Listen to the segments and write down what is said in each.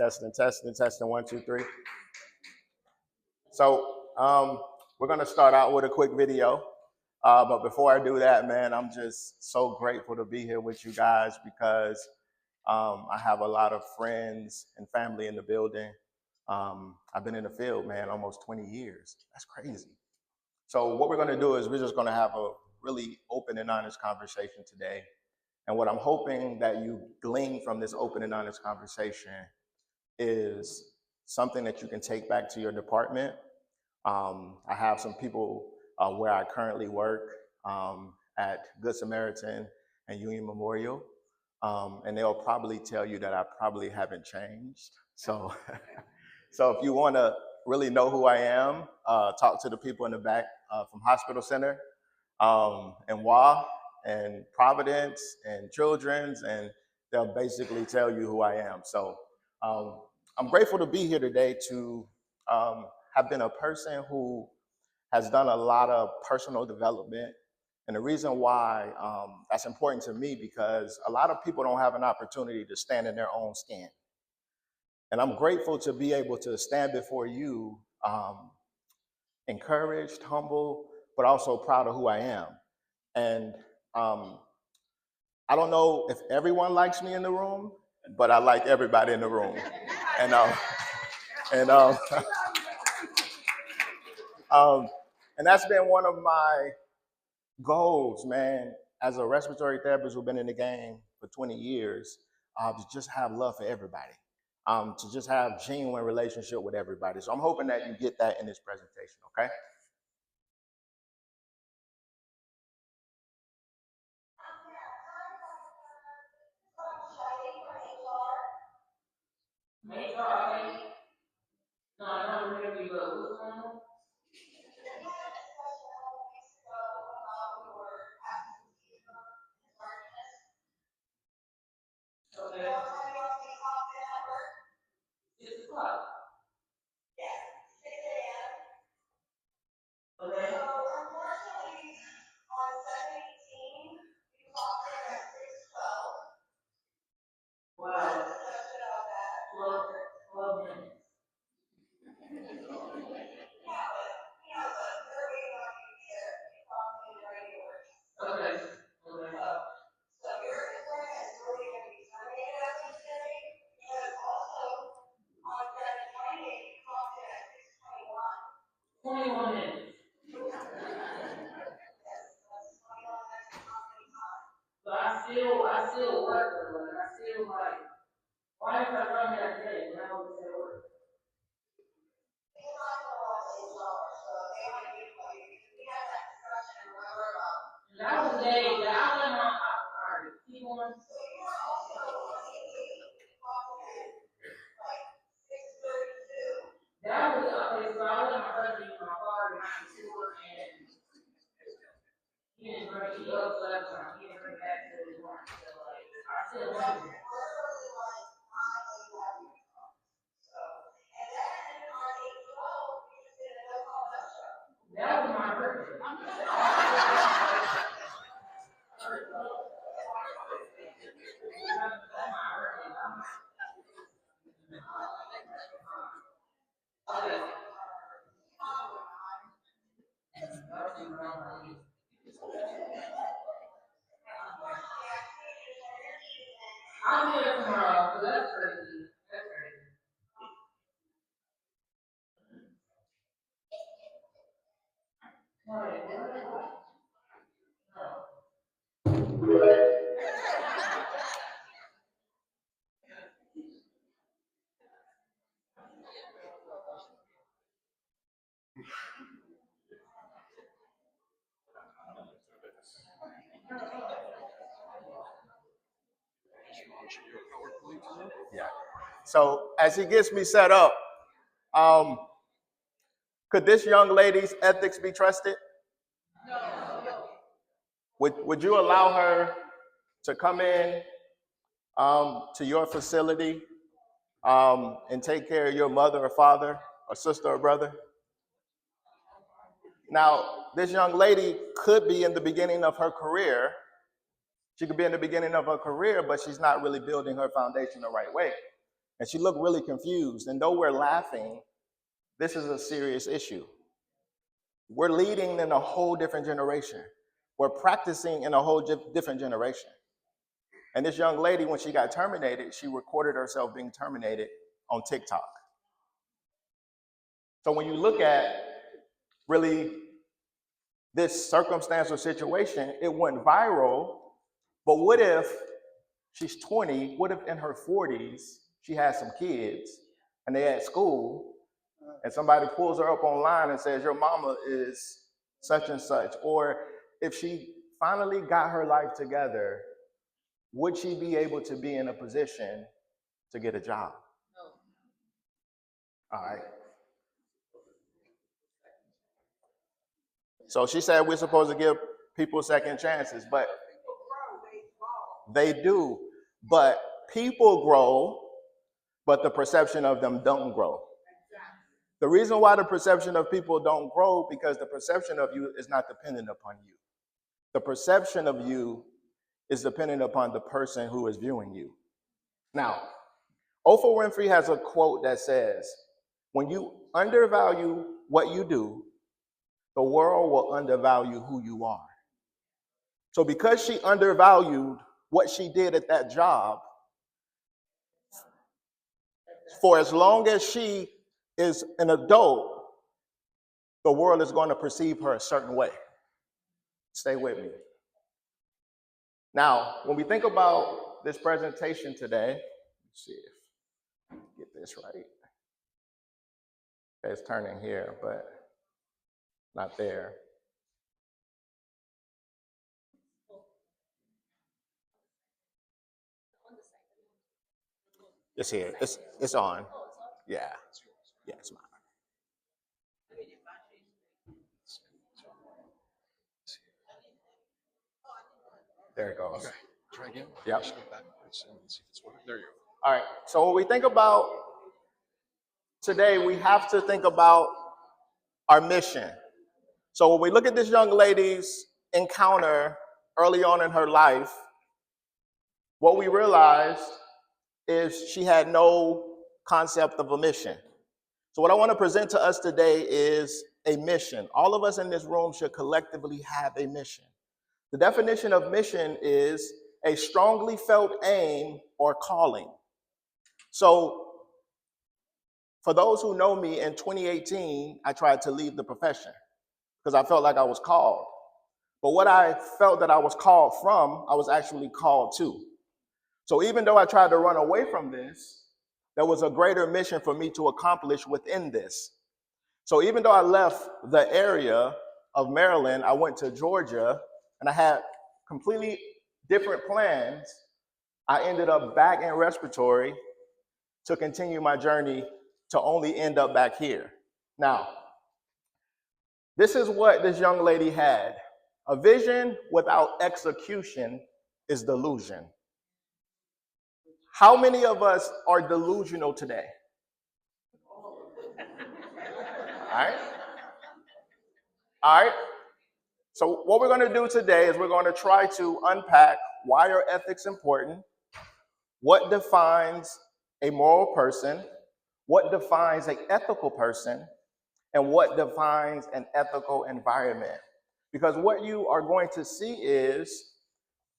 Testing, 1, 2, 3. So we're gonna start out with a quick video. But before I do that, man, I'm just so grateful to be here with you guys because I have a lot of friends and family in the building. I've been in the field, man, almost 20 years. That's crazy. So what we're gonna do is we're just gonna have a really open and honest conversation today. And what I'm hoping that you glean from this open and honest conversation is something that you can take back to your department. I have some people where I currently work at Good Samaritan and Union Memorial, and they'll probably tell you that I probably haven't changed. So, so if you want to really know who I am, talk to the people in the back from Hospital Center and WA and Providence and Children's, and they'll basically tell you who I am. So I'm grateful to be here today to have been a person who has done a lot of personal development. And the reason why that's important to me because a lot of people don't have an opportunity to stand in their own skin. And I'm grateful to be able to stand before you encouraged, humble, but also proud of who I am. And I don't know if everyone likes me in the room, but I like everybody in the room. And and and that's been one of my goals, man, as a respiratory therapist who's been in the game for 20 years, to just have love for everybody, to just have genuine relationship with everybody. So I'm hoping that you get that in this presentation, okay? Yeah. So as he gets me set up, um, could this young lady's ethics be trusted? Would you allow her to come in to your facility and take care of your mother or father or sister or brother? Now, this young lady could be in the beginning of her career. She could be in the beginning of her career, but she's not really building her foundation the right way. And she looked really confused. And though we're laughing, this is a serious issue. We're leading in a whole different generation. We're practicing in a whole different generation. And this young lady, when she got terminated, she recorded herself being terminated on TikTok. So when you look at really this circumstance or situation, it went viral. But what if she's 20? What if in her 40s she has some kids and they're at school and somebody pulls her up online and says, your mama is such and such? Or if she finally got her life together, would she be able to be in a position to get a job? No. All right. So she said we're supposed to give people second chances, but they do. But people grow, but the perception of them don't grow. The reason why the perception of people don't grow, because the perception of you is not dependent upon you. The perception of you is dependent upon the person who is viewing you. Now, Oprah Winfrey has a quote that says, when you undervalue what you do, the world will undervalue who you are. So because she undervalued what she did at that job, for as long as she is an adult, the world is going to perceive her a certain way. Stay with me. Now, when we think about this presentation today, let's see if I can get this right. Okay, it's turning here, but not there. It's here. It's on. Yeah. Yeah, it's mine. There it goes. Okay. Try again. Yep. Just go backwards and see if it's working. There you go. All right. So when we think about today, we have to think about our mission. So when we look at this young lady's encounter early on in her life, what we realized is she had no concept of a mission. So what I want to present to us today is a mission. All of us in this room should collectively have a mission. The definition of mission is a strongly felt aim or calling. So for those who know me, in 2018, I tried to leave the profession because I felt like I was called. But what I felt that I was called from, I was actually called to. So even though I tried to run away from this, there was a greater mission for me to accomplish within this. So even though I left the area of Maryland, I went to Georgia, and I had completely different plans. I ended up back in respiratory to continue my journey to only end up back here. Now, this is what this young lady had. A vision without execution is delusion. How many of us are delusional today? All right. All right. So what we're going to do today is we're going to try to unpack why are ethics important, what defines a moral person, what defines an ethical person, and what defines an ethical environment. Because what you are going to see is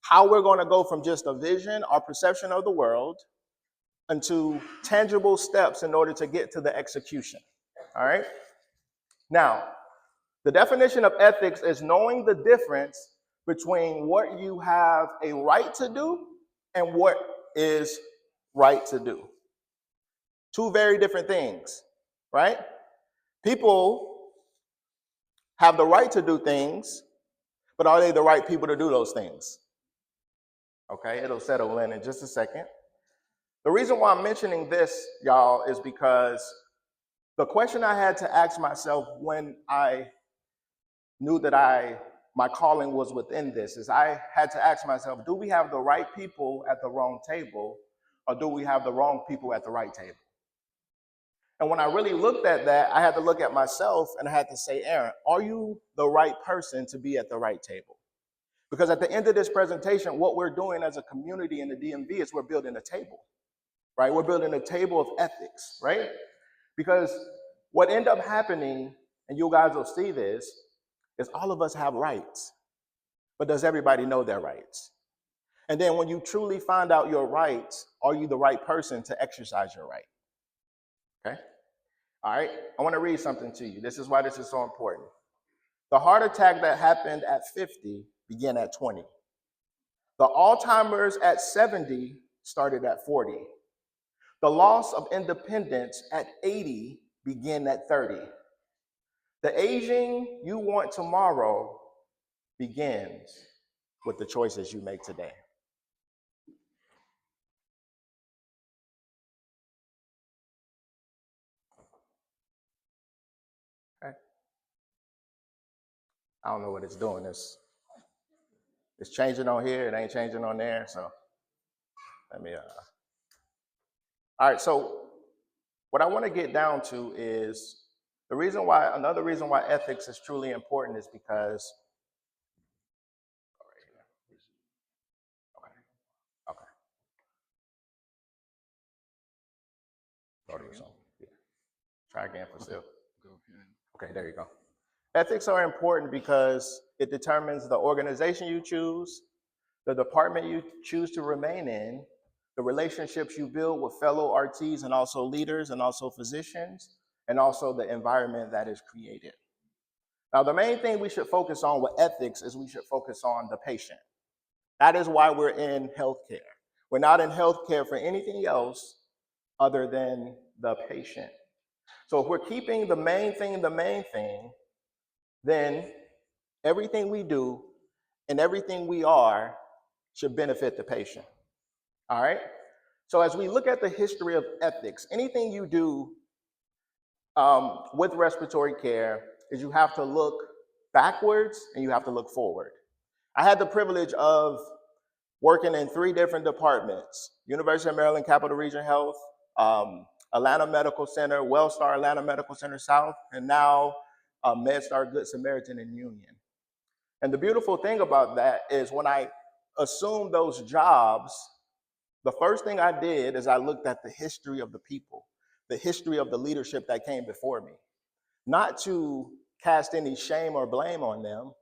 how we're going to go from just a vision, our perception of the world, into tangible steps in order to get to the execution. All right? Now, the definition of ethics is knowing the difference between what you have a right to do and what is right to do. Two very different things, right? People have the right to do things, but are they the right people to do those things? Okay, it'll settle in just a second. The reason why I'm mentioning this, y'all, is because the question I had to ask myself when I knew that my calling was within this is I had to ask myself, do we have the right people at the wrong table, or do we have the wrong people at the right table? And when I really looked at that, I had to look at myself and I had to say, Aaron, are you the right person to be at the right table? Because at the end of this presentation, what we're doing as a community in the DMV is we're building a table. right? We're building a table of ethics, right? Because what end up happening, and you guys will see this, is all of us have rights, but does everybody know their rights? And then when you truly find out your rights, are you the right person to exercise your right? Okay? All right? I want to read something to you. This is why this is so important. The heart attack that happened at 50 began at 20. The Alzheimer's at 70 started at 40. The loss of independence at 80 began at 30. The aging you want tomorrow begins with the choices you make today. Okay? I don't know what it's doing. It's changing on here. It ain't changing on there. So let me. All right. So what I want to get down to is another reason why ethics is truly important is because. Okay. Go to something. Yeah. Try again for Sil. Go ahead. Okay, there you go. Ethics are important because it determines the organization you choose, the department you choose to remain in, the relationships you build with fellow RTs and also leaders and also physicians, and also the environment that is created. Now, the main thing we should focus on with ethics is we should focus on the patient. That is why we're in healthcare. We're not in healthcare for anything else other than the patient. So if we're keeping the main thing, then everything we do and everything we are should benefit the patient. All right? So as we look at the history of ethics, anything you do with respiratory care is you have to look backwards and you have to look forward. I had the privilege of working in 3 different departments: University of Maryland Capital Region Health, Atlanta Medical Center, Wellstar Atlanta Medical Center South, and now MedStar Good Samaritan in Union. And the beautiful thing about that is when I assumed those jobs, the first thing I did is I looked at the history of the people, the history of the leadership that came before me. Not to cast any shame or blame on them,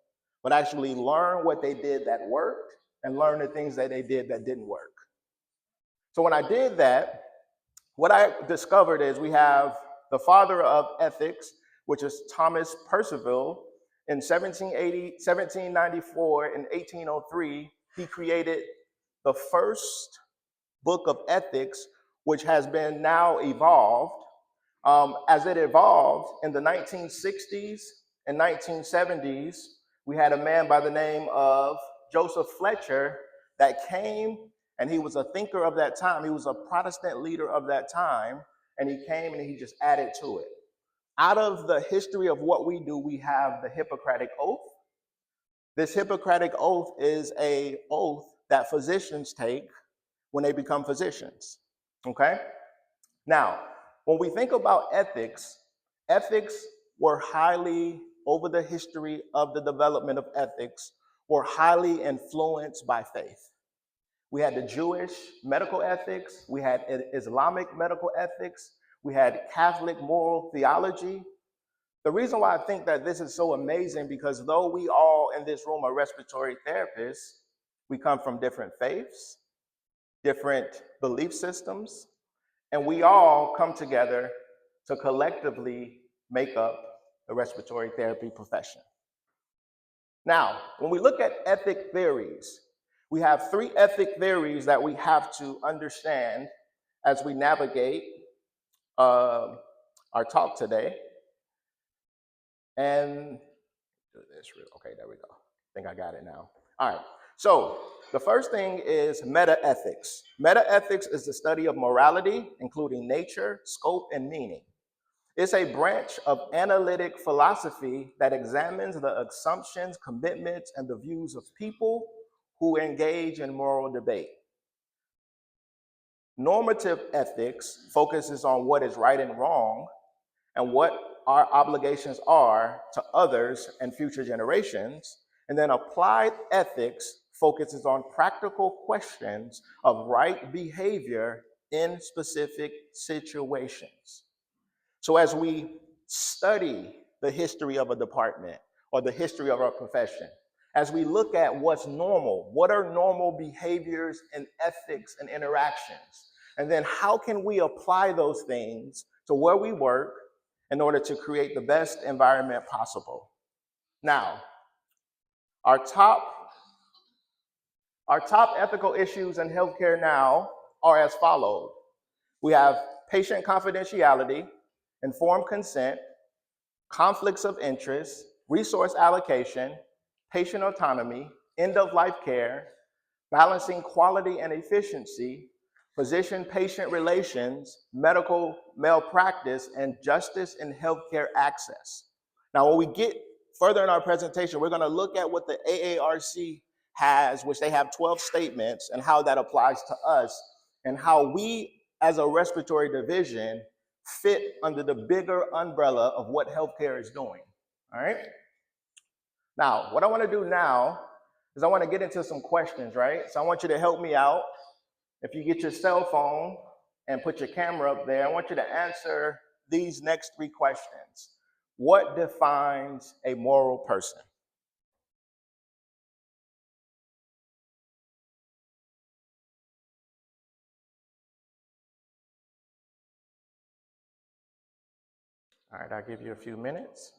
but actually learn what they did that worked and learn the things that they did that didn't work. So when I did that, what I discovered is we have the father of ethics, which is Thomas Percival. In 1794 and 1803, he created the first book of ethics, which has been now evolved. As it evolved in the 1960s and 1970s, we had a man by the name of Joseph Fletcher that came, and he was a thinker of that time. He was a Protestant leader of that time, and he came and he just added to it. Out of the history of what we do, we have the Hippocratic Oath. This Hippocratic Oath is an oath that physicians take when they become physicians, okay? Now, when we think about ethics, ethics were highly, over the history of the development of ethics, were highly influenced by faith. We had the Jewish medical ethics, we had Islamic medical ethics, we had Catholic moral theology. The reason why I think that this is so amazing, because though we all in this room are respiratory therapists, we come from different faiths, different belief systems, and we all come together to collectively make up the respiratory therapy profession. Now, when we look at ethic theories, we have 3 ethic theories that we have to understand as we navigate our talk today. And do this real, okay, there we go. I think I got it now. All right, so the first thing is metaethics. Metaethics is the study of morality, including nature, scope, and meaning. It's a branch of analytic philosophy that examines the assumptions, commitments, and the views of people who engage in moral debate. Normative ethics focuses on what is right and wrong and what our obligations are to others and future generations. And then applied ethics focuses on practical questions of right behavior in specific situations. So as we study the history of a department or the history of our profession, as we look at what's normal, what are normal behaviors and ethics and interactions, and then how can we apply those things to where we work in order to create the best environment possible. Now, our top ethical issues in healthcare now are as follows. We have patient confidentiality, informed consent, conflicts of interest, resource allocation, patient autonomy, end-of-life care, balancing quality and efficiency, physician-patient relations, medical malpractice, and justice in healthcare access. Now, when we get further in our presentation, we're going to look at what the AARC has, which they have 12 statements, and how that applies to us, and how we, as a respiratory division, fit under the bigger umbrella of what healthcare is doing. All right? Now, what I want to do now is I want to get into some questions, right? So I want you to help me out. If you get your cell phone and put your camera up there, I want you to answer these next 3 questions. What defines a moral person? All right, I'll give you a few minutes.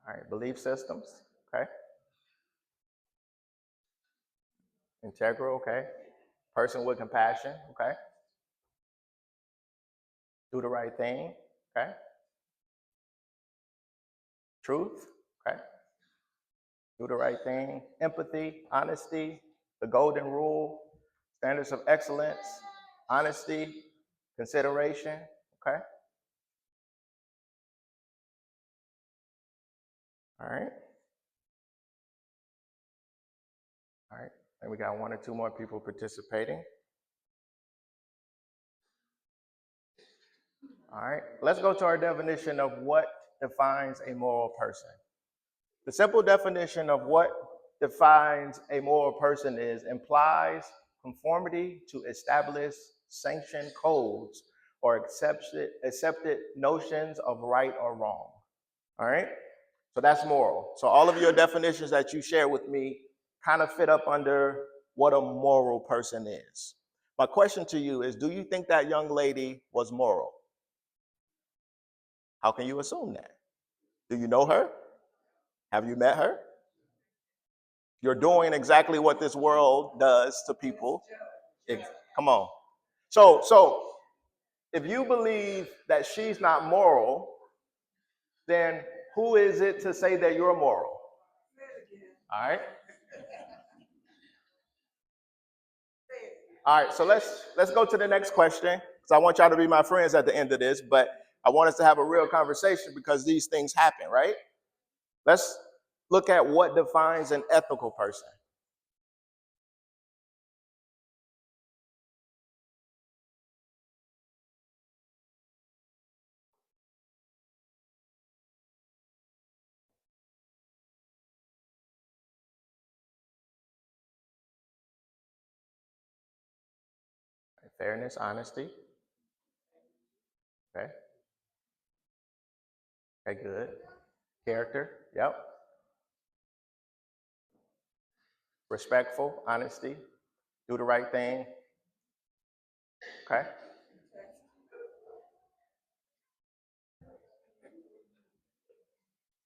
All right, belief systems, okay. Integral, okay. Person with compassion, okay. Do the right thing, okay. Truth, okay. Do the right thing. Empathy, honesty, the golden rule, standards of excellence, honesty, consideration, okay. All right. All right, and we got 1 or 2 more people participating. All right, let's go to our definition of what defines a moral person. The simple definition of what defines a moral person is implies conformity to established sanctioned codes or accepted notions of right or wrong. All right, so that's moral. So all of your definitions that you share with me kind of fit up under what a moral person is. My question to you is, do you think that young lady was moral? How can you assume that? Do you know her? Have you met her? You're doing exactly what this world does to people. Come on. So if you believe that she's not moral, then who is it to say that you're moral? All right. All right, so let's go to the next question, because I want y'all to be my friends at the end of this, but I want us to have a real conversation because these things happen, right? Let's look at what defines an ethical person. Fairness, honesty. Okay. Okay, good. Character. Yep. Respectful, honesty. Do the right thing. Okay.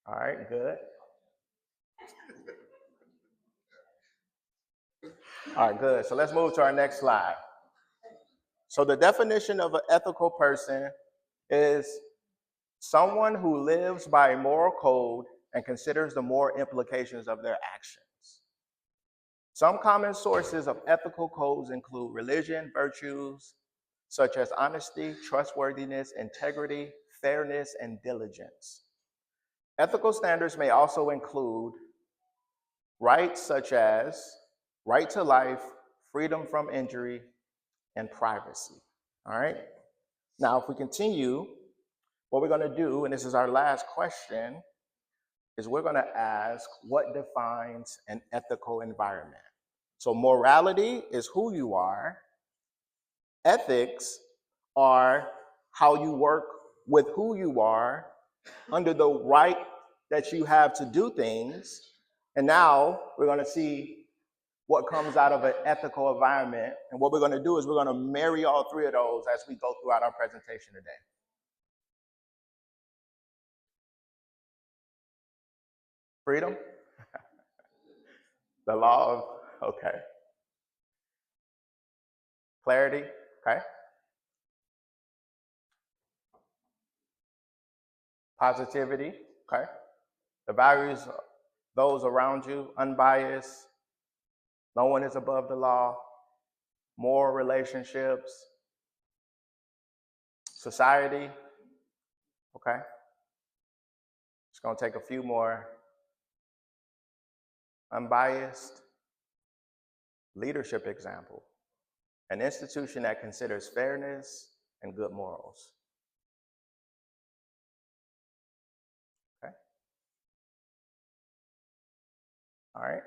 All right, good. All right, good. So let's move to our next slide. So the definition of an ethical person is someone who lives by a moral code and considers the moral implications of their actions. Some common sources of ethical codes include religion, virtues such as honesty, trustworthiness, integrity, fairness, and diligence. Ethical standards may also include rights such as right to life, freedom from injury, and privacy. All right? Now, if we continue, What we're going to do, and this is our last question, is we're going to ask what defines an ethical environment. So morality is who you are. Ethics are how you work with who you are under the right that you have to do things. And now we're going to see what comes out of an ethical environment. And what we're going to do is we're going to marry all three of those as we go throughout our presentation today. Freedom, the law of, okay. Clarity, okay. Positivity, okay. The values, those around you, unbiased, no one is above the law, moral relationships, society, okay. It's going to take a few more. Unbiased, leadership example, an institution that considers fairness and good morals. Okay. All right.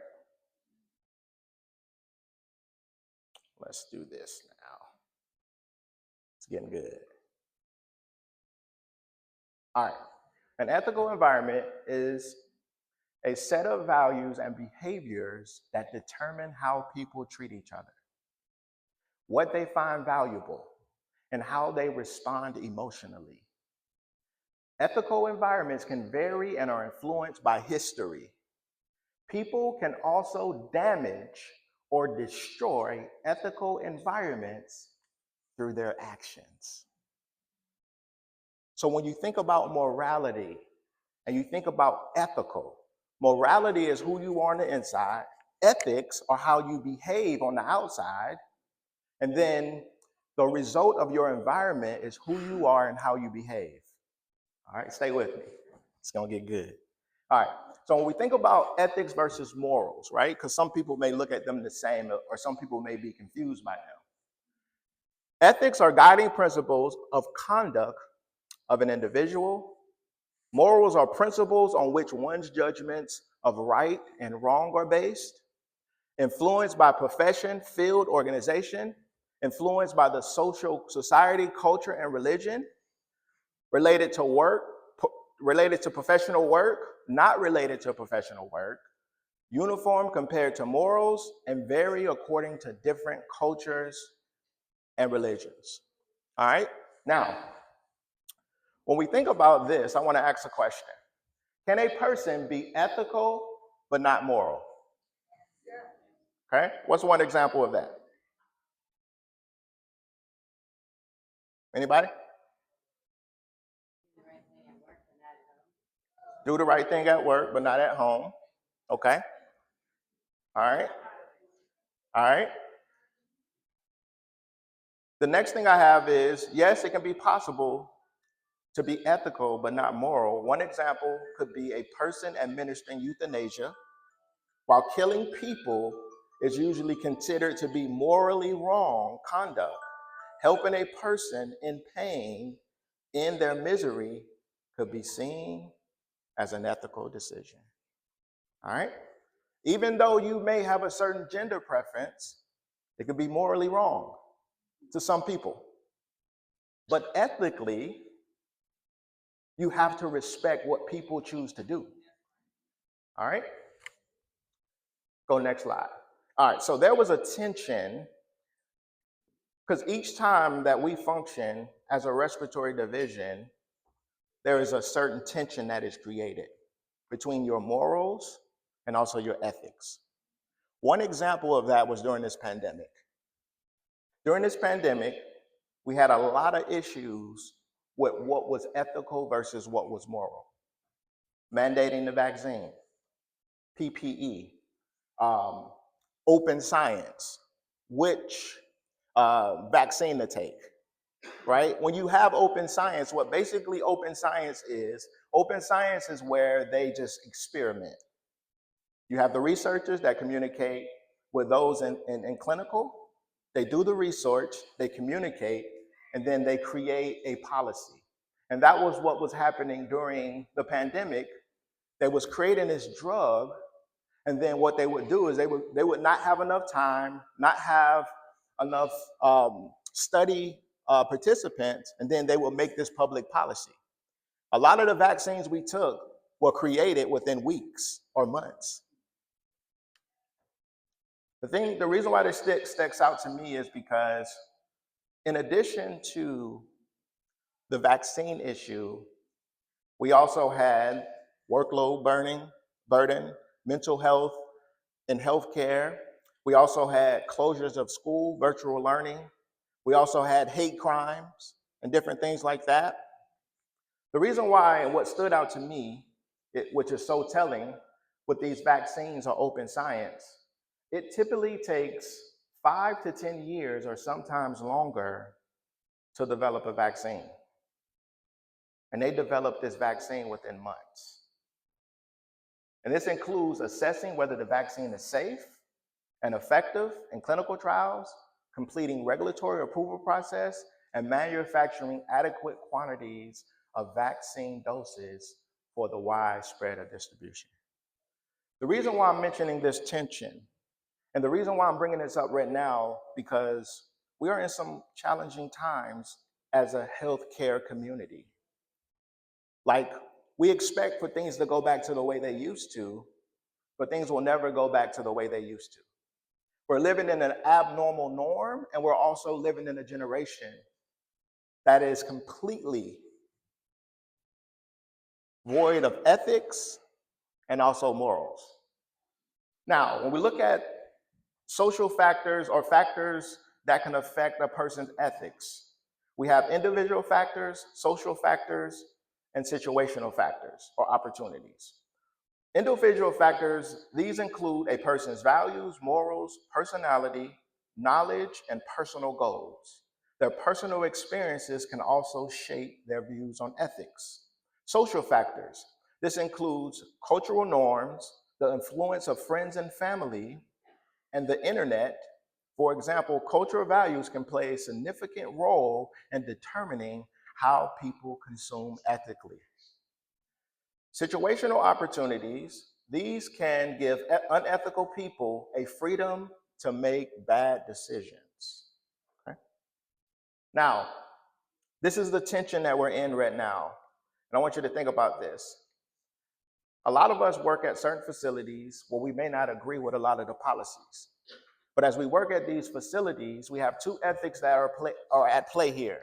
Let's do this now. It's getting good. All right. An ethical environment is a set of values and behaviors that determine how people treat each other, what they find valuable, and how they respond emotionally. Ethical environments can vary and are influenced by history. People can also damage or destroy ethical environments through their actions. So when you think about morality and you think about ethical, morality is who you are on the inside, ethics are how you behave on the outside, and then the result of your environment is who you are and how you behave. All right, stay with me. It's gonna get good. All right, so when we think about ethics versus morals, right? Because some people may look at them the same, or some people may be confused by them. Ethics are guiding principles of conduct of an individual. Morals are principles on which one's judgments of right and wrong are based, influenced by profession, field, organization, influenced by the social society, culture, and religion, related to work, related to professional work, not related to professional work, uniform compared to morals, and vary according to different cultures and religions. All right? Now, when we think about this, I want to ask a question. Can a person be ethical but not moral? Okay? What's one example of that? Anybody? Do the right thing at work but not at home. Okay? All right? All right? The next thing I have is, yes, it can be possible to be ethical but not moral. One example could be a person administering euthanasia, while killing people is usually considered to be morally wrong conduct. Helping a person in pain, in their misery, could be seen as an ethical decision. All right? Even though you may have a certain gender preference, it could be morally wrong to some people. But ethically, you have to respect what people choose to do. All right? Go next slide. All right, so there was a tension because each time that we function as a respiratory division, there is a certain tension that is created between your morals and also your ethics. One example of that was during this pandemic. During this pandemic, we had a lot of issues with what was ethical versus what was moral. Mandating the vaccine, PPE, open science, which vaccine to take, right? When you have open science, what basically open science is where they just experiment. You have the researchers that communicate with those in clinical, they do the research, they communicate, and then they create a policy. And that was what was happening during the pandemic. They was creating this drug, and then what they would do is they would not have enough time, not have enough study participants, and then they would make this public policy. A lot of the vaccines we took were created within weeks or months. The reason why this sticks out to me is because in addition to the vaccine issue, we also had workload burden, mental health and healthcare. We also had closures of school, virtual learning. We also had hate crimes and different things like that. The reason why and what stood out to me, which is so telling with these vaccines or open science, it typically takes 5 to 10 years or sometimes longer to develop a vaccine. And they developed this vaccine within months. And this includes assessing whether the vaccine is safe and effective in clinical trials, completing regulatory approval process, and manufacturing adequate quantities of vaccine doses for the wide spread of distribution. The reason why I'm mentioning this tension, and the reason why I'm bringing this up right now, because we are in some challenging times as a healthcare community. Like, we expect for things to go back to the way they used to, but things will never go back to the way they used to. We're living in an abnormal norm, and we're also living in a generation that is completely void of ethics and also morals. Now, when we look at social factors or factors that can affect a person's ethics, we have individual factors, social factors, and situational factors or opportunities. Individual factors, these include a person's values, morals, personality, knowledge, and personal goals. Their personal experiences can also shape their views on ethics. Social factors, this includes cultural norms, the influence of friends and family, and the internet. For example, cultural values can play a significant role in determining how people consume ethically. Situational opportunities, these can give unethical people a freedom to make bad decisions. Okay? Now, this is the tension that we're in right now. And I want you to think about this. A lot of us work at certain facilities where we may not agree with a lot of the policies. But as we work at these facilities, we have two ethics that are at play here.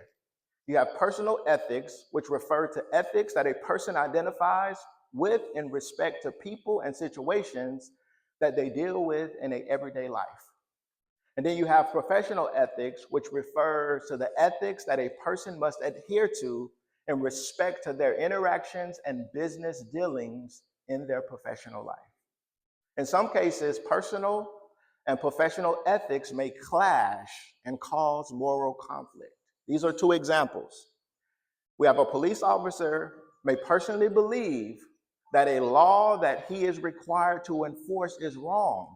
You have personal ethics, which refer to ethics that a person identifies with in respect to people and situations that they deal with in their everyday life. And then you have professional ethics, which refers to the ethics that a person must adhere to in respect to their interactions and business dealings in their professional life. In some cases, personal and professional ethics may clash and cause moral conflict. These are two examples. We have a police officer may personally believe that a law that he is required to enforce is wrong.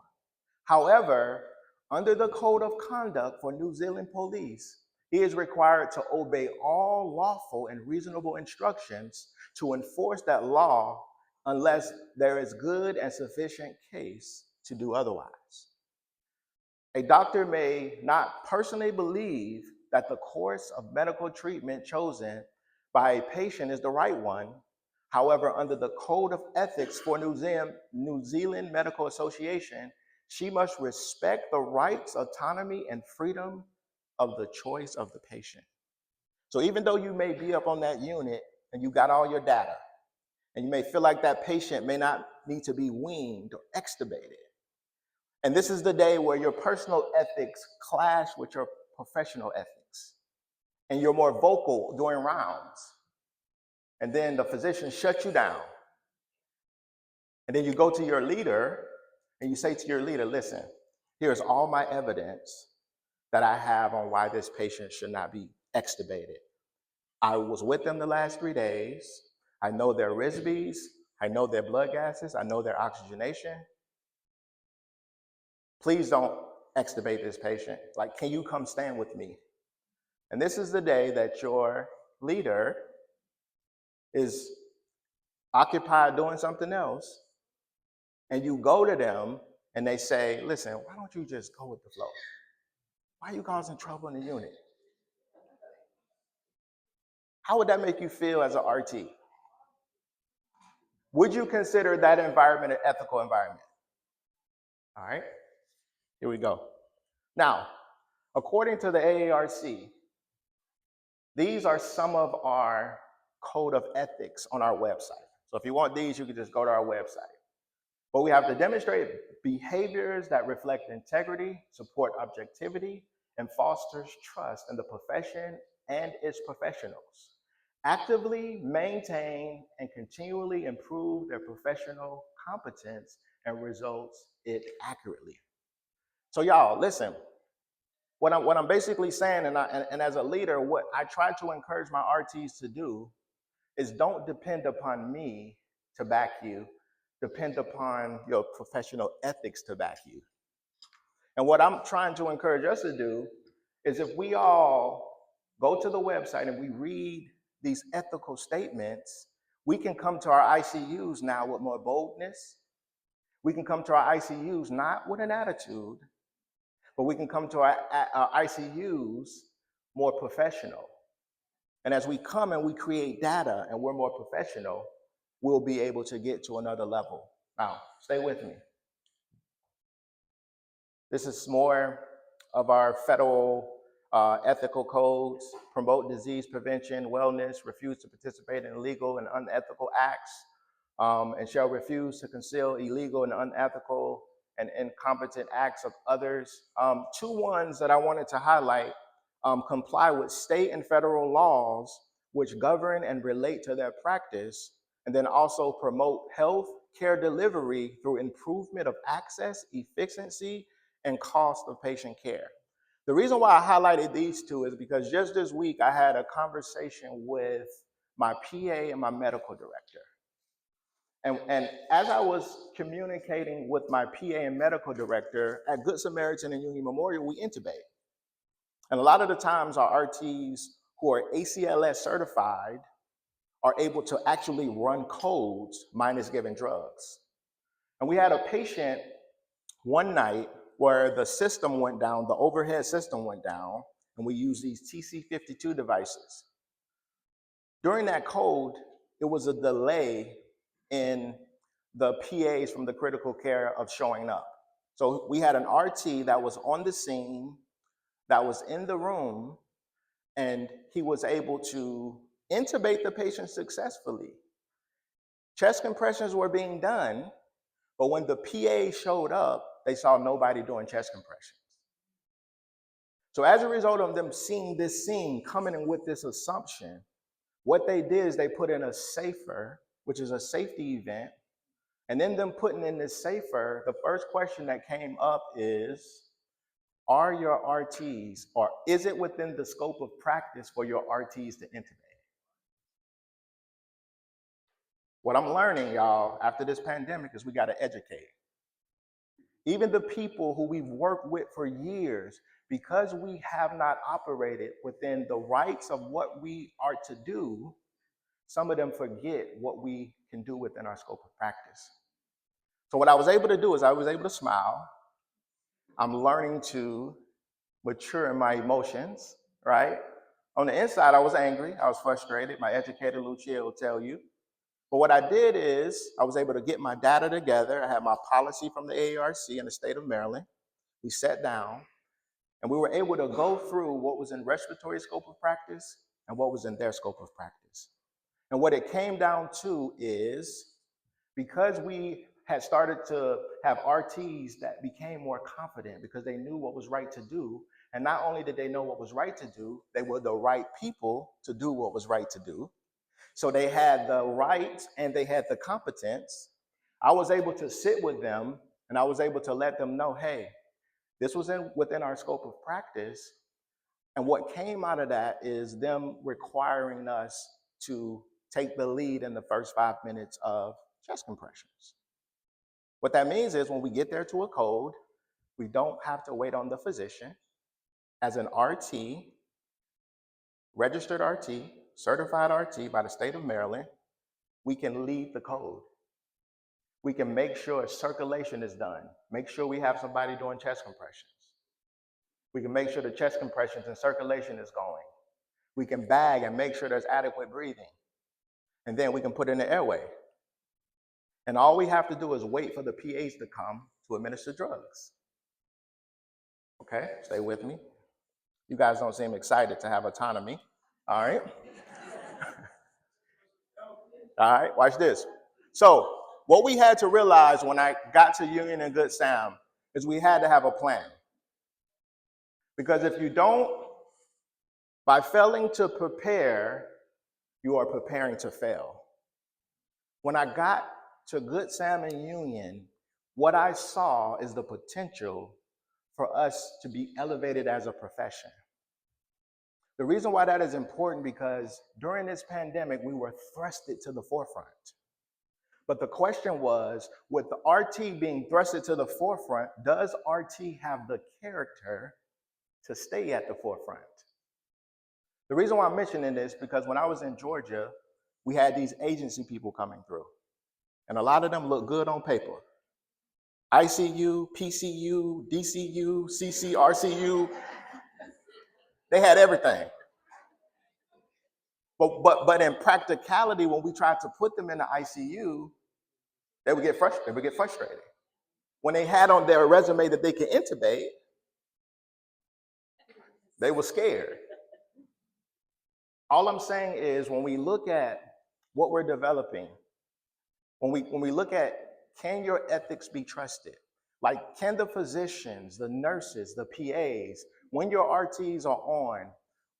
However, under the Code of Conduct for New Zealand Police, he is required to obey all lawful and reasonable instructions to enforce that law unless there is good and sufficient case to do otherwise. A doctor may not personally believe that the course of medical treatment chosen by a patient is the right one. However, under the Code of Ethics for New Zealand Medical Association, she must respect the rights, autonomy, and freedom of the choice of the patient. So even though you may be up on that unit and you got all your data, and you may feel like that patient may not need to be weaned or extubated, and this is the day where your personal ethics clash with your professional ethics, and you're more vocal during rounds, and then the physician shuts you down, and then you go to your leader and you say to your leader, listen, here's all my evidence that I have on why this patient should not be extubated. I was with them the last 3 days. I know their RISBs. I know their blood gases. I know their oxygenation. Please don't extubate this patient. Like, can you come stand with me? And this is the day that your leader is occupied doing something else, and you go to them and they say, listen, why don't you just go with the flow? Why are you causing trouble in the unit? How would that make you feel as an RT? Would you consider that environment an ethical environment? All right, here we go. Now, according to the AARC, these are some of our code of ethics on our website. So if you want these, you can just go to our website. But we have to demonstrate behaviors that reflect integrity, support objectivity, and fosters trust in the profession and its professionals. Actively maintain and continually improve their professional competence and results it accurately. So y'all, listen, what I'm basically saying, and as a leader, what I try to encourage my RTs to do is don't depend upon me to back you, depend upon your professional ethics to back you. And what I'm trying to encourage us to do is if we all go to the website and we read these ethical statements, we can come to our ICUs now with more boldness. We can come to our ICUs not with an attitude, but we can come to our ICUs more professional. And as we come and we create data and we're more professional, we'll be able to get to another level. Now, stay with me. This is more of our federal ethical codes: promote disease prevention, wellness, refuse to participate in illegal and unethical acts, and shall refuse to conceal illegal and unethical and incompetent acts of others. Two ones that I wanted to highlight: comply with state and federal laws which govern and relate to their practice, and then also promote health care delivery through improvement of access, efficiency, and cost of patient care. The reason why I highlighted these two is because just this week I had a conversation with my PA and my medical director. And as I was communicating with my PA and medical director, at Good Samaritan and Union Memorial, we intubate. And a lot of the times our RTs who are ACLS certified are able to actually run codes minus giving drugs. And we had a patient one night where the system went down, the overhead system went down, and we used these TC52 devices. During that code, it was a delay in the PAs from the critical care of showing up. So we had an RT that was on the scene, that was in the room, and he was able to intubate the patient successfully. Chest compressions were being done, but when the PA showed up, they saw nobody doing chest compressions. So as a result of them seeing this scene, coming in with this assumption, what they did is they put in a SAFER, which is a safety event, and then them putting in this SAFER, the first question that came up is, are your RTs, or is it within the scope of practice for your RTs to intubate? What I'm learning, y'all, after this pandemic is we got to educate. Even the people who we've worked with for years, because we have not operated within the rights of what we are to do, some of them forget what we can do within our scope of practice. So what I was able to do is I was able to smile. I'm learning to mature in my emotions, right? On the inside, I was angry. I was frustrated. My educator, Lucia, will tell you. But what I did is I was able to get my data together. I had my policy from the AARC in the state of Maryland. We sat down and we were able to go through what was in respiratory scope of practice and what was in their scope of practice. And what it came down to is, because we had started to have RTs that became more confident because they knew what was right to do, and not only did they know what was right to do, they were the right people to do what was right to do. So they had the rights and they had the competence. I was able to sit with them and I was able to let them know, hey, this was within our scope of practice. And what came out of that is them requiring us to take the lead in the first 5 minutes of chest compressions. What that means is when we get there to a code, we don't have to wait on the physician. As an RT, registered RT, certified RT by the state of Maryland, we can lead the code. We can make sure circulation is done. Make sure we have somebody doing chest compressions. We can make sure the chest compressions and circulation is going. We can bag and make sure there's adequate breathing. And then we can put in the airway. And all we have to do is wait for the PAs to come to administer drugs. Okay, stay with me. You guys don't seem excited to have autonomy. All right. All right, watch this. So what we had to realize when I got to Union and Good Sam is we had to have a plan. Because if you don't, by failing to prepare, you are preparing to fail. When I got to Good Sam and Union, what I saw is the potential for us to be elevated as a profession. The reason why that is important because during this pandemic, we were thrusted to the forefront. But the question was, with the RT being thrusted to the forefront, does RT have the character to stay at the forefront? The reason why I'm mentioning this because when I was in Georgia, we had these agency people coming through. And a lot of them look good on paper. ICU, PCU, DCU, CC, RCU. They had everything. But in practicality, when we tried to put them in the ICU, they would get frustrated. When they had on their resume that they could intubate, they were scared. All I'm saying is when we look at what we're developing, when we look at can your ethics be trusted? Like can the physicians, the nurses, the PAs, when your RTs are on,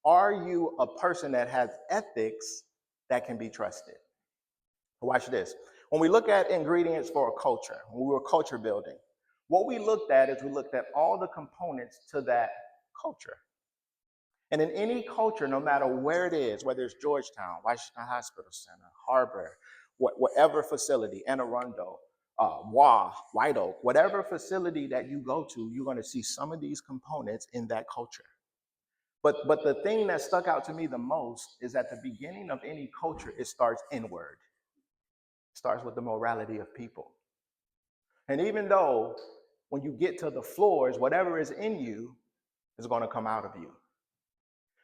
are you a person that has ethics that can be trusted? Watch this. When we look at ingredients for a culture, when we were culture building, what we looked at is we looked at all the components to that culture. And in any culture, no matter where it is, whether it's Georgetown, Washington Hospital Center, Harbor, whatever facility, Anne Arundel, White Oak, whatever facility that you go to, you're going to see some of these components in that culture. But the thing that stuck out to me the most is at the beginning of any culture, it starts inward. It starts with the morality of people. And even though when you get to the floors, whatever is in you is going to come out of you.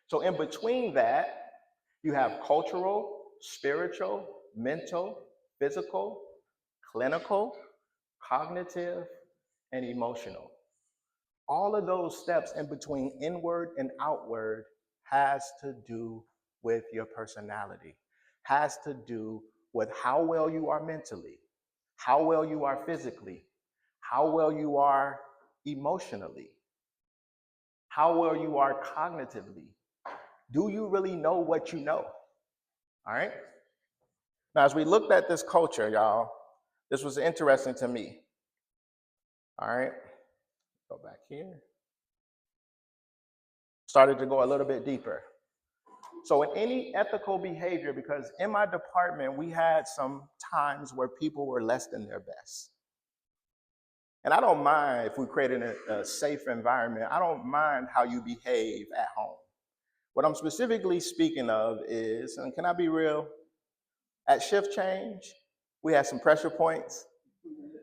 So in between that, you have cultural, spiritual, mental, physical, clinical, cognitive, and emotional. All of those steps in between inward and outward has to do with your personality, has to do with how well you are mentally, how well you are physically, how well you are emotionally, how well you are cognitively. Do you really know what you know? All right? Now, as we looked at this culture, y'all, this was interesting to me. All right? Go back here. Started to go a little bit deeper. So in any ethical behavior, because in my department, we had some times where people were less than their best. And I don't mind if we created a safe environment. I don't mind how you behave at home. What I'm specifically speaking of is, and can I be real? At shift change, we had some pressure points,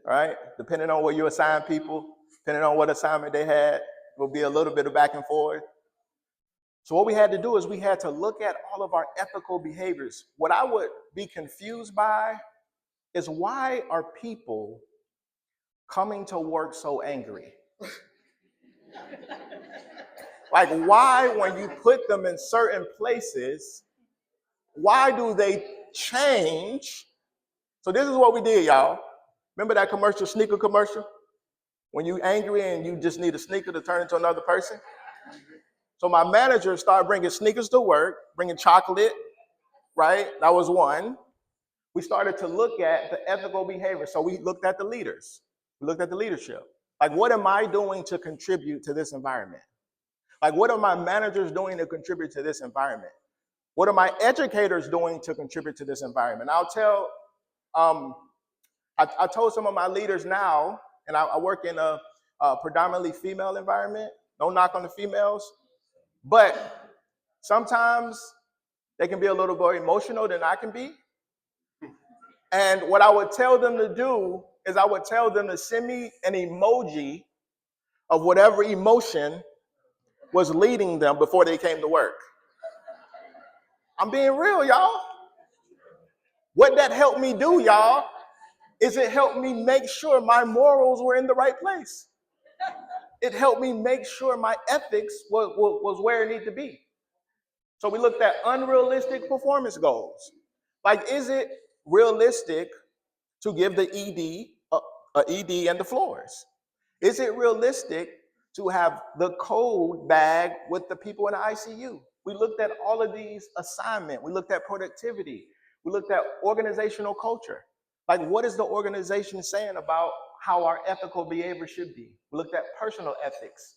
right? Depending on where you assign people, depending on what assignment they had, will be a little bit of back and forth. So what we had to do is we had to look at all of our ethical behaviors. What I would be confused by is why are people coming to work so angry? Like why, when you put them in certain places, why do they change? So this is what we did, y'all. Remember that commercial, sneaker commercial? When you angry and you just need a sneaker to turn into another person? So my manager started bringing sneakers to work, bringing chocolate, right? That was one. We started to look at the ethical behavior. So we looked at the leaders. We looked at the leadership. Like, what am I doing to contribute to this environment? Like, what are my managers doing to contribute to this environment? What are my educators doing to contribute to this environment? I'll tell, I told some of my leaders now, and I work in a predominantly female environment. No knock on the females. But sometimes they can be a little more emotional than I can be. And what I would tell them to do is I would tell them to send me an emoji of whatever emotion was leading them before they came to work. I'm being real, y'all. What that helped me do, y'all, is it helped me make sure my morals were in the right place. It helped me make sure my ethics was where it needed to be. So we looked at unrealistic performance goals. Like, is it realistic to give the ED a ED and the floors? Is it realistic to have the code bag with the people in the ICU? We looked at all of these assignment. We looked at productivity. We looked at organizational culture. Like, what is the organization saying about how our ethical behavior should be? We looked at personal ethics.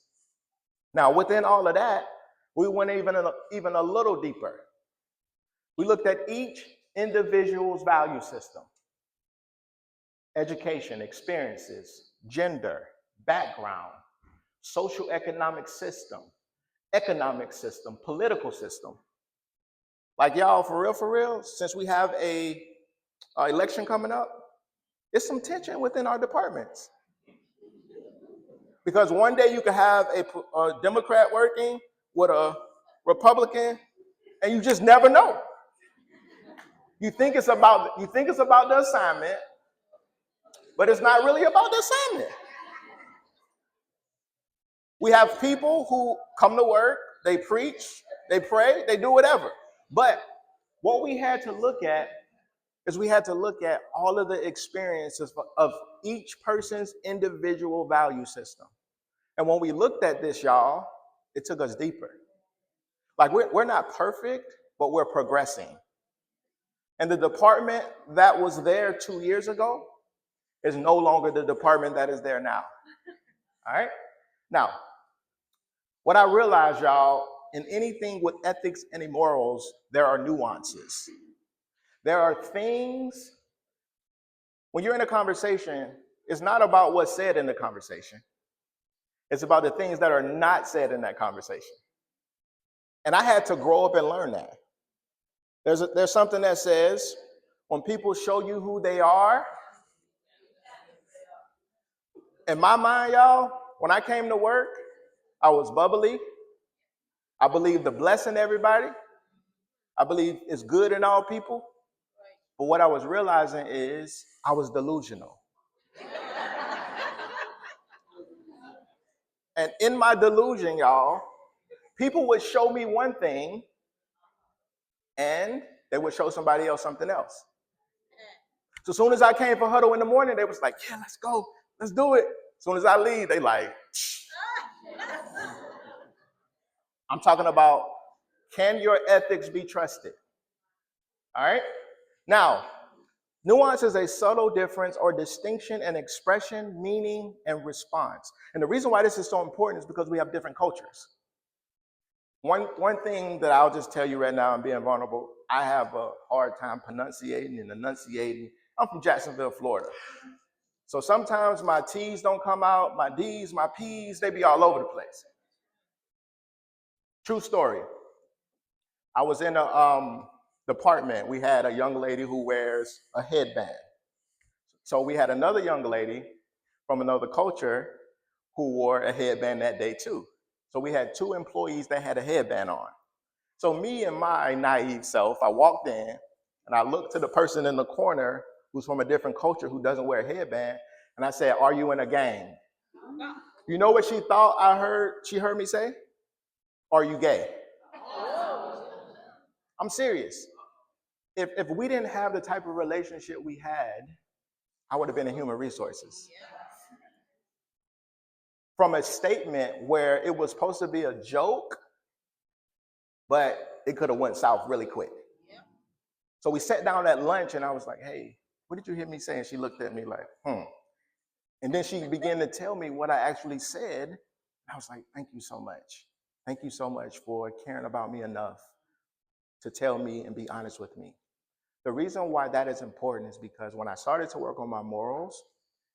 Now, within all of that, we went even a little deeper. We looked at each individual's value system: education, experiences, gender, background, social economic system, political system. Like, y'all, for real, since we have a election coming up, there's some tension within our departments. Because one day you could have a Democrat working with a Republican, and you just never know. You think it's about the assignment, but it's not really about the assignment. We have people who come to work, they preach, they pray, they do whatever. But what we had to look at is we had to look at all of the experiences of each person's individual value system. And when we looked at this, y'all, it took us deeper. Like, we're not perfect, but we're progressing. And the department that was there 2 years ago is no longer the department that is there now. All right? Now, what I realized, y'all, in anything with ethics and morals, there are nuances. There are things, when you're in a conversation, it's not about what's said in the conversation. It's about the things that are not said in that conversation. And I had to grow up and learn that. There's something that says, when people show you who they are, in my mind, y'all, when I came to work, I was bubbly. I believe the blessing everybody. I believe it's good in all people. But what I was realizing is I was delusional. And in my delusion, y'all, people would show me one thing and they would show somebody else something else. So as soon as I came for huddle in the morning, they was like, yeah, let's go. Let's do it. As soon as I leave, they like, shh. I'm talking about, can your ethics be trusted? All right? Now, nuance is a subtle difference or distinction in expression, meaning, and response. And the reason why this is so important is because we have different cultures. One thing that I'll just tell you right now, I'm being vulnerable, I have a hard time pronunciating and enunciating. I'm from Jacksonville, Florida. So sometimes my T's don't come out, my D's, my P's, they be all over the place. True story. I was in a department. We had a young lady who wears a headband. So we had another young lady from another culture who wore a headband that day too. So we had two employees that had a headband on. So me and my naive self, I walked in and I looked to the person in the corner who's from a different culture who doesn't wear a headband, and I said, "Are you in a gang?" You know what she thought she heard me say? "Are you gay?" I'm serious. If we didn't have the type of relationship we had, I would have been in human resources. From a statement where it was supposed to be a joke, but it could have went south really quick. So we sat down at lunch and I was like, "Hey, what did you hear me say?" And she looked at me like, And then she began to tell me what I actually said. And I was like, "Thank you so much. Thank you so much for caring about me enough to tell me and be honest with me." The reason why that is important is because when I started to work on my morals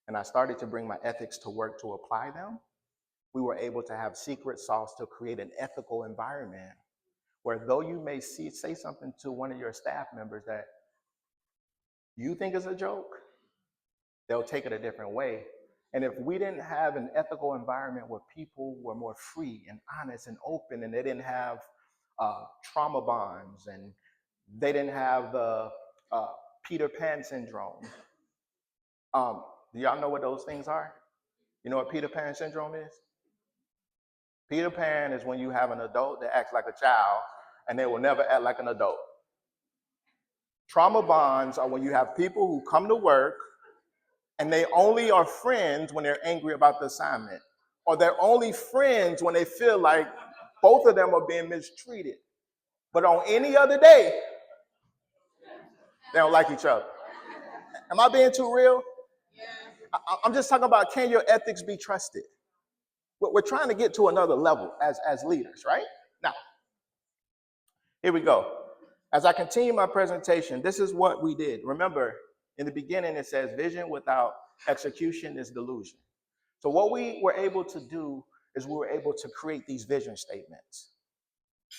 and I started to bring my ethics to work to apply them, we were able to have secret sauce to create an ethical environment where, though you may say something to one of your staff members that you think it's a joke, they'll take it a different way. And if we didn't have an ethical environment where people were more free and honest and open, and they didn't have trauma bonds, and they didn't have the uh, Peter Pan syndrome. Do y'all know what those things are? You know what Peter Pan syndrome is? Peter Pan is when you have an adult that acts like a child and they will never act like an adult. Trauma bonds are when you have people who come to work and they only are friends when they're angry about the assignment, or they're only friends when they feel like both of them are being mistreated. But on any other day, they don't like each other. Am I being too real? I'm just talking about, can your ethics be trusted? We're trying to get to another level as leaders, right? Now, here we go. As I continue my presentation, this is what we did. Remember, in the beginning, it says vision without execution is delusion. So what we were able to do is we were able to create these vision statements.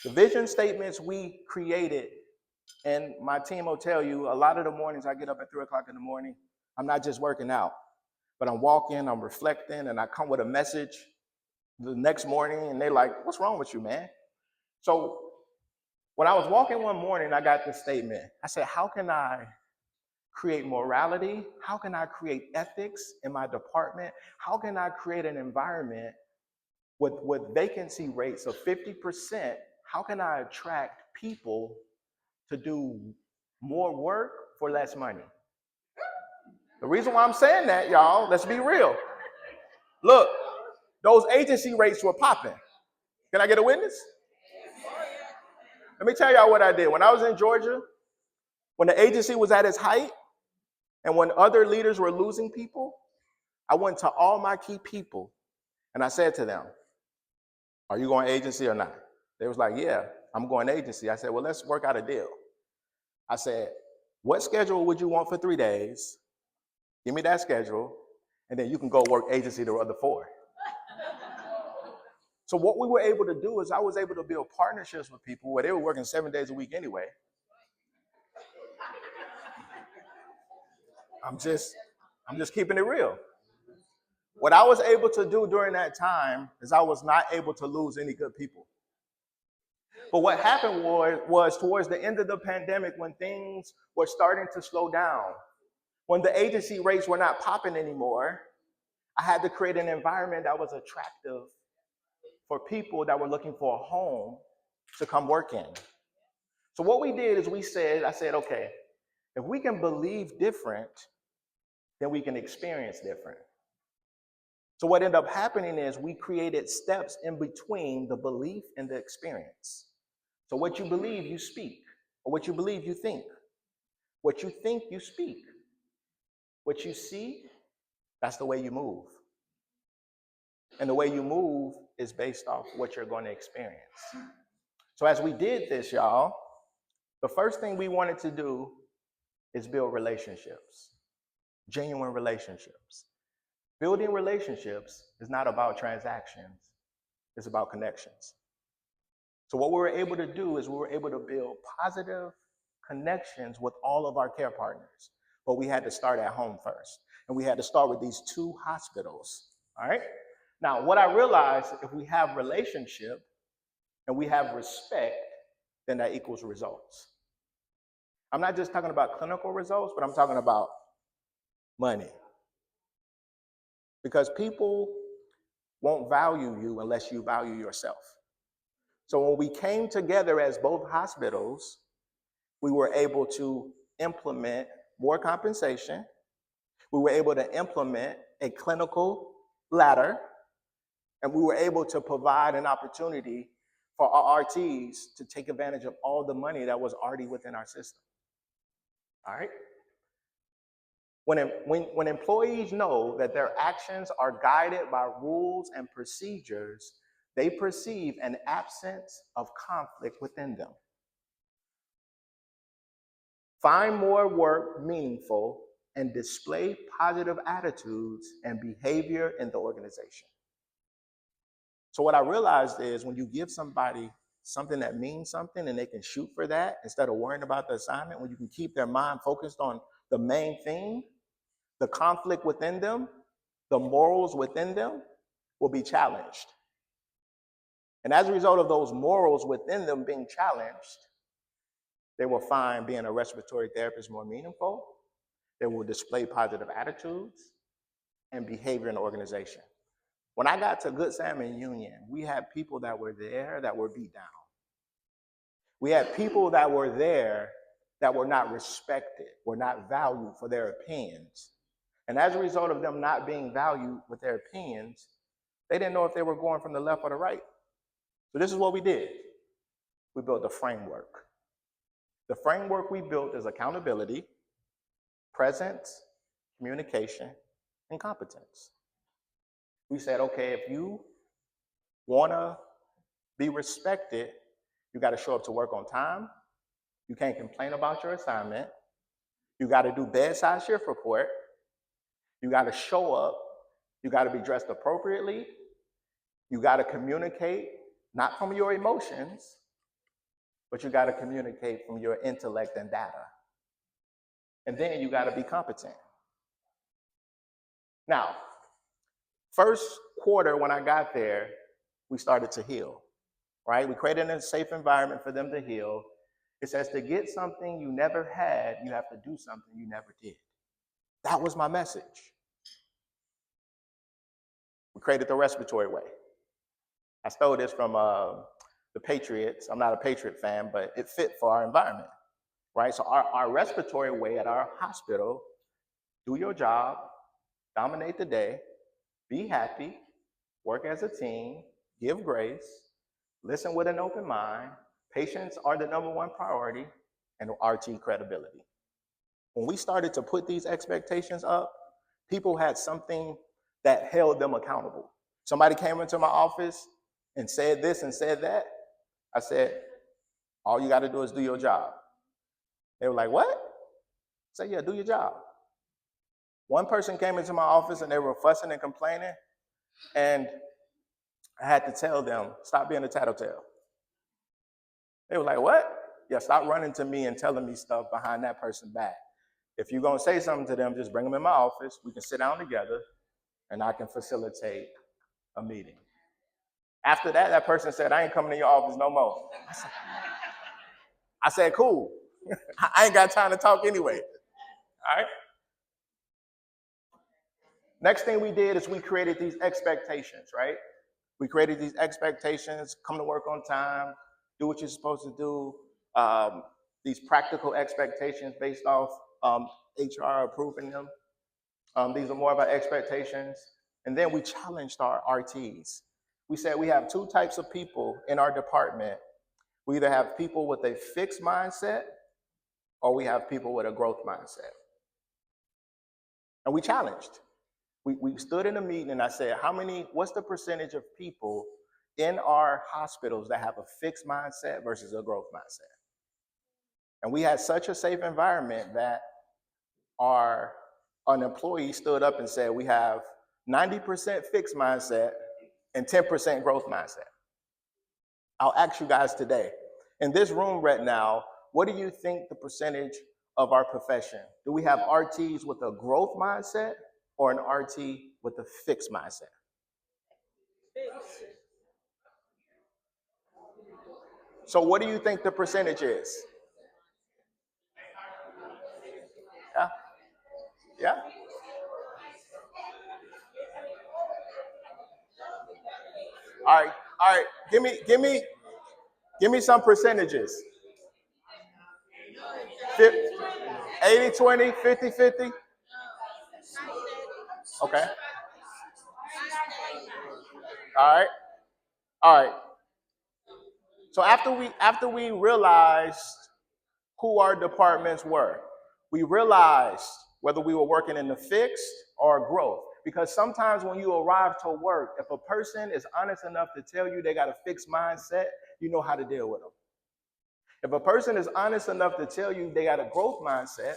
The vision statements we created, and my team will tell you, a lot of the mornings I get up at 3 o'clock in the morning, I'm not just working out, but I'm walking, I'm reflecting, and I come with a message the next morning, and they're like, what's wrong with you, man? So when I was walking one morning, I got this statement. I said, how can I create morality? How can I create ethics in my department? How can I create an environment with vacancy rates of 50%? How can I attract people to do more work for less money? The reason why I'm saying that, y'all, let's be real. Look, those agency rates were popping. Can I get a witness? Let me tell y'all what I did. When I was in Georgia, when the agency was at its height, and when other leaders were losing people, I went to all my key people and I said to them, are you going agency or not? They was like, yeah, I'm going agency. I said, well, let's work out a deal. I said, what schedule would you want for 3 days? Give me that schedule, and then you can go work agency the other 4. So what we were able to do is I was able to build partnerships with people where they were working 7 days a week anyway. I'm just keeping it real. What I was able to do during that time is I was not able to lose any good people. But what happened was towards the end of the pandemic, when things were starting to slow down, when the agency rates were not popping anymore, I had to create an environment that was attractive for people that were looking for a home to come work in. So what we did is I said, okay, if we can believe different, then we can experience different. So what ended up happening is we created steps in between the belief and the experience. So what you believe, you speak. Or what you believe, you think. What you think, you speak. What you see, that's the way you move. And the way you move is based off what you're going to experience. So as we did this, y'all, the first thing we wanted to do is build relationships, genuine relationships. Building relationships is not about transactions, it's about connections. So what we were able to do is we were able to build positive connections with all of our care partners. But we had to start at home first. And we had to start with these 2 hospitals, all right? Now, what I realized, if we have relationship and we have respect, then that equals results. I'm not just talking about clinical results, but I'm talking about money. Because people won't value you unless you value yourself. So when we came together as both hospitals, we were able to implement more compensation. We were able to implement a clinical ladder, and we were able to provide an opportunity for our RTs to take advantage of all the money that was already within our system. All right? When employees know that their actions are guided by rules and procedures, they perceive an absence of conflict within them. Find more work meaningful and display positive attitudes and behavior in the organization. So what I realized is when you give somebody something that means something and they can shoot for that instead of worrying about the assignment, when you can keep their mind focused on the main theme, the conflict within them, the morals within them will be challenged. And as a result of those morals within them being challenged, they will find being a respiratory therapist more meaningful. They will display positive attitudes and behavior in the organization. When I got to Good Salmon Union, we had people that were there that were beat down. We had people that were there that were not respected, were not valued for their opinions. And as a result of them not being valued with their opinions, they didn't know if they were going from the left or the right. So this is what we did. We built a framework. The framework we built is accountability, presence, communication, and competence. We said, okay, if you want to be respected, you got to show up to work on time. You can't complain about your assignment. You got to do bedside shift report. You got to show up. You got to be dressed appropriately. You got to communicate, not from your emotions, but you got to communicate from your intellect and data. And then you got to be competent. Now, first quarter when I got there, we started to heal, right? We created a safe environment for them to heal. It says to get something you never had, you have to do something you never did. That was my message. We created the respiratory way. I stole this from the Patriots. I'm not a Patriot fan, but it fit for our environment, right? So our respiratory way at our hospital, do your job, dominate the day, be happy, work as a team, give grace, listen with an open mind, patients are the number one priority, and RT credibility. When we started to put these expectations up, people had something that held them accountable. Somebody came into my office and said this and said that. I said, all you got to do is do your job. They were like, what? I said, yeah, do your job. One person came into my office and they were fussing and complaining, and I had to tell them, stop being a tattletale. They were like, what? Yeah, stop running to me and telling me stuff behind that person's back. If you're going to say something to them, just bring them in my office. We can sit down together, and I can facilitate a meeting. After that, that person said, I ain't coming to your office no more. I said, cool. I ain't got time to talk anyway. All right? Next thing we did is we created these expectations, right? We created these expectations, come to work on time, do what you're supposed to do, these practical expectations based off HR approving them. These are more of our expectations. And then we challenged our RTs. We said we have two types of people in our department. We either have people with a fixed mindset or we have people with a growth mindset. And we challenged. We stood in a meeting and I said, what's the percentage of people in our hospitals that have a fixed mindset versus a growth mindset? And we had such a safe environment that an employee stood up and said, we have 90% fixed mindset and 10% growth mindset. I'll ask you guys today, in this room right now, what do you think the percentage of our profession? Do we have RTs with a growth mindset or an RT with a fixed mindset? So what do you think the percentage is? Yeah? Yeah? All right. Give me some percentages. 80-20, 50-50? Okay. All right. So after we realized who our departments were, we realized whether we were working in the fixed or growth. Because sometimes when you arrive to work, if a person is honest enough to tell you they got a fixed mindset, you know how to deal with them. If a person is honest enough to tell you they got a growth mindset,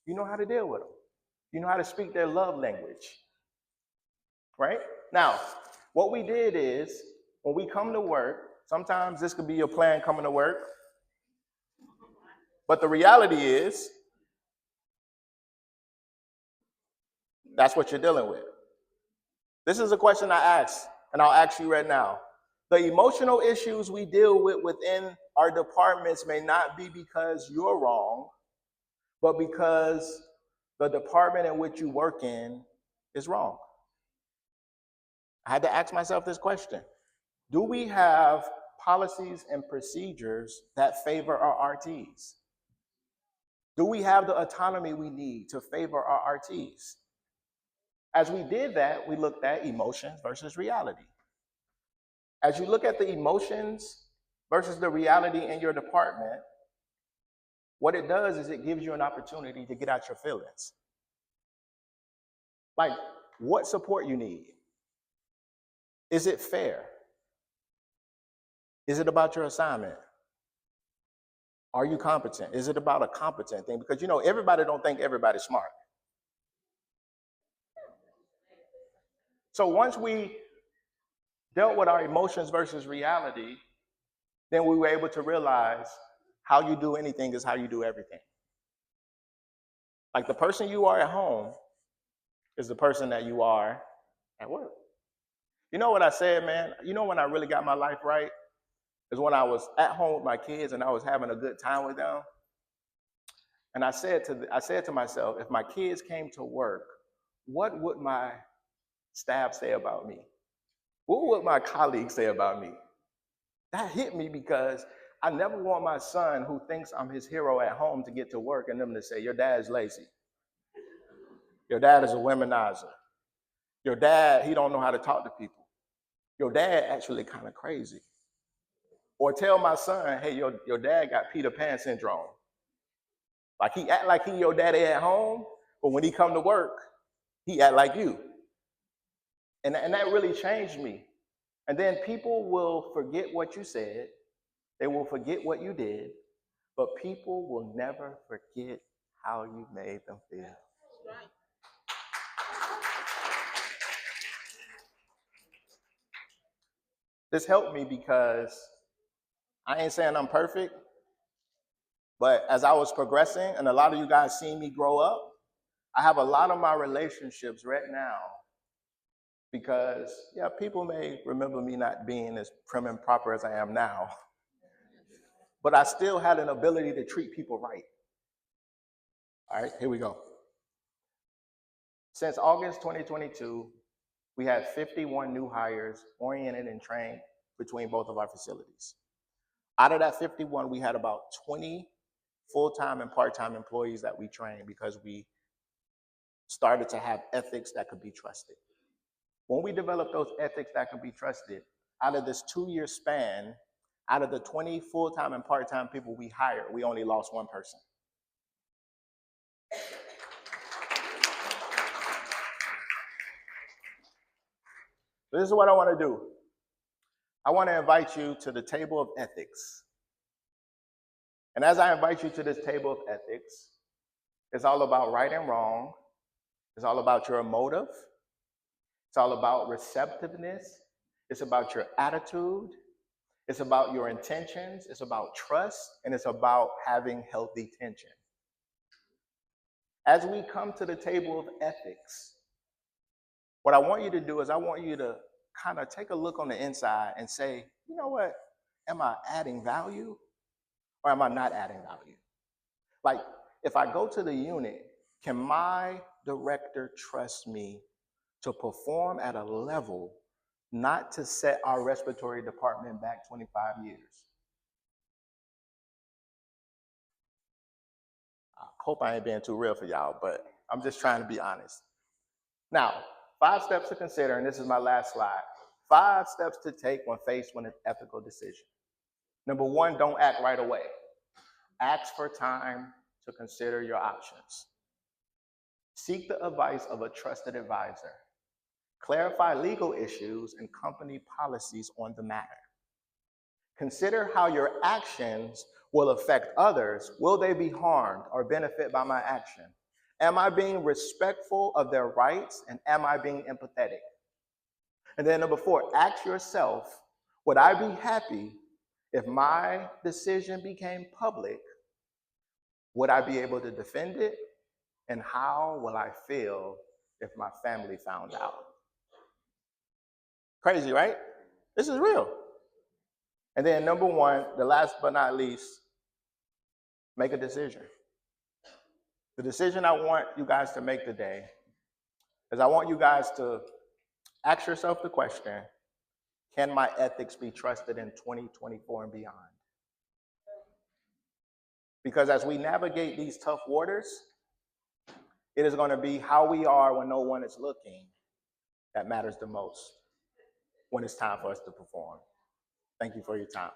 you know how to deal with them. You know how to speak their love language, right? Now, what we did is when we come to work, sometimes this could be your plan coming to work, but the reality is That's what you're dealing with. This is a question I ask, and I'll ask you right now. The emotional issues we deal with within our departments may not be because you're wrong, but because the department in which you work in is wrong. I had to ask myself this question. Do we have policies and procedures that favor our RTs? Do we have the autonomy we need to favor our RTs? As we did that, we looked at emotions versus reality. As you look at the emotions versus the reality in your department, what it does is it gives you an opportunity to get out your feelings. Like, what support you need? Is it fair? Is it about your assignment? Are you competent? Is it about a competent thing? Because everybody don't think everybody's smart. So once we dealt with our emotions versus reality, then we were able to realize how you do anything is how you do everything. Like the person you are at home is the person that you are at work. You know what I said, man? You know when I really got my life right? Is when I was at home with my kids and I was having a good time with them. And I said to myself, if my kids came to work, what would my staff say about me? What would my colleagues say about me? That hit me because I never want my son who thinks I'm his hero at home to get to work and them to say, your dad's lazy. Your dad is a womanizer. Your dad, he don't know how to talk to people. Your dad actually kind of crazy. Or tell my son, hey, your dad got Peter Pan syndrome. Like he act like he your daddy at home, but when he come to work, he act like you. And that really changed me. And then people will forget what you said. They will forget what you did, but people will never forget how you made them feel. This helped me because I ain't saying I'm perfect, but as I was progressing, and a lot of you guys seen me grow up, I have a lot of my relationships right now because, yeah, people may remember me not being as prim and proper as I am now, but I still had an ability to treat people right. All right, here we go. Since August 2022, we had 51 new hires oriented and trained between both of our facilities. Out of that 51, we had about 20 full-time and part-time employees that we trained because we started to have ethics that could be trusted. When we developed those ethics that could be trusted, out of this 2-year span, out of the 20 full-time and part-time people we hired, we only lost one person. This is what I want to do. I want to invite you to the table of ethics. And as I invite you to this table of ethics, it's all about right and wrong. It's all about your motive. It's all about receptiveness. It's about your attitude. It's about your intentions. It's about trust. And it's about having healthy tension. As we come to the table of ethics, what I want you to do is I want you to kind of take a look on the inside and say, you know what? Am I adding value or am I not adding value? Like, if I go to the unit, can my director trust me to perform at a level not to set our respiratory department back 25 years? I hope I ain't being too real for y'all, but I'm just trying to be honest. Now, 5 steps to consider, and this is my last slide. 5 steps to take when faced with an ethical decision. Number 1, don't act right away. Ask for time to consider your options. Seek the advice of a trusted advisor. Clarify legal issues and company policies on the matter. Consider how your actions will affect others. Will they be harmed or benefit by my action? Am I being respectful of their rights and am I being empathetic? And then number 4, ask yourself, would I be happy if my decision became public? Would I be able to defend it? And how will I feel if my family found out? Crazy, right? This is real. And then number one, the last but not least, make a decision. The decision I want you guys to make today is I want you guys to ask yourself the question, can my ethics be trusted in 2024 and beyond? Because as we navigate these tough waters, it is going to be how we are when no one is looking that matters the most when it's time for us to perform. Thank you for your time.